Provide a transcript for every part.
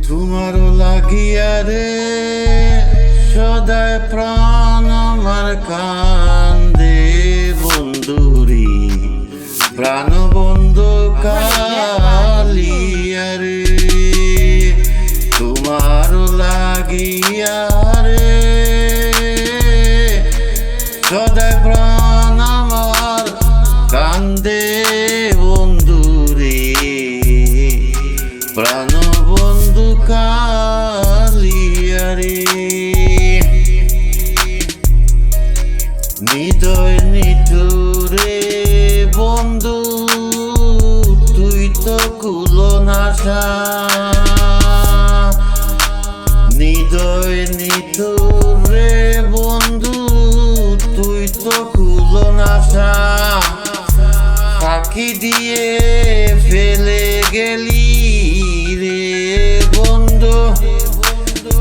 তোমারও লাগিয়া রে সদায় প্রাণ আমার কান্দে বন্ধুরি প্রাণ বন্ধু কালিয়া রে তোমারও লাগিয়া রে সদায় প্রাণ আমার কান্দে বন্ধুরি প্রাণ বন্ধু কালিয়া রে হৃদয় নিঠুরে বন্ধু তুই তো কুলনাশা হৃদয় নিঠুরে বন্ধু তুই তো কুলনাশা ফাঁকি দিয়ে ফেলে গেলি রে বন্ধু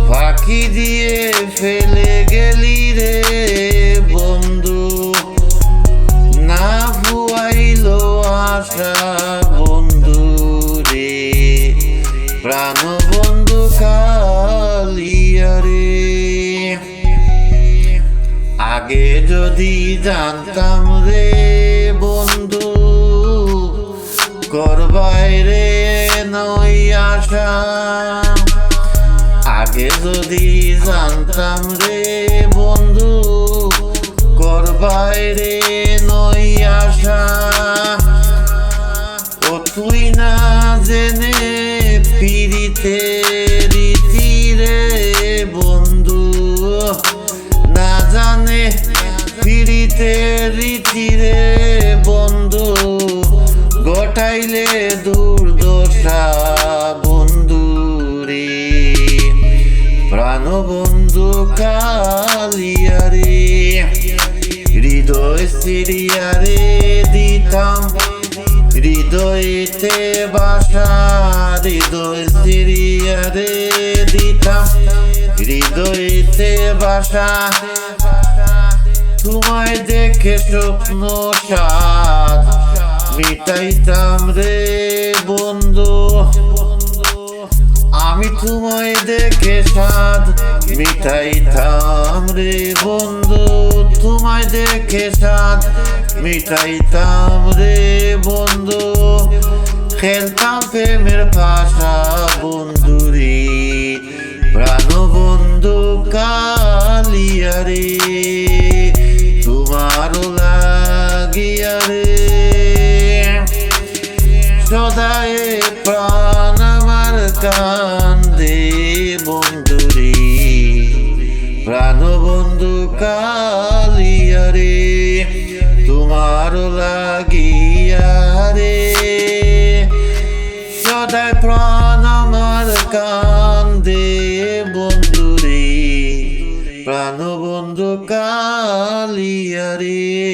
ফাঁকি দিয়ে ফেলে গেলি রে বন্ধু না ভুয়াইলো আশা বন্ধু রে প্রাণ বন্ধু কালিয়া রে আগে যদি জানতাম রে বন্ধু করবাই রে নই আশা আগে যদি জানতাম রে বন্ধু করবাই রে নই আশা ও তুই না জেনে পিরিতে রীতি রে বন্ধু না জানে পিরিতে রীতি রে বন্ধু গটাইলে দুর্দশা বন্ধু রে প্রাণ বন্ধু কালিয়া রে হৃদয় সিরিয়া রে দিতাম হৃদয়েতে বাসা হৃদয় সিরিয়া রে দিতাম হৃদয়েতে বাসা তোমায় দেখে স্বপ্ন সাদ মিটাইতাম রে বন্ধু আমি তোমায় দেখে সাদ মিটাইতাম রে বন্ধু তোমায় দেখে সাদ মিটাইতাম রে বন্ধু খেলতাম প্রেমের ভাষা বন্ধু রে প্রাণ বন্ধু কালিয়া রে তোমারও লাগিয়া রে সদায় প্রাণ আমার কান্দে বন্ধু রে প্রাণ বন্ধু কালিয়া রে তোমারও লাগিয়া রে সদায় প্রাণ আমার কান্দে বন্ধু রে প্রাণ বন্ধু কালিয়া রে।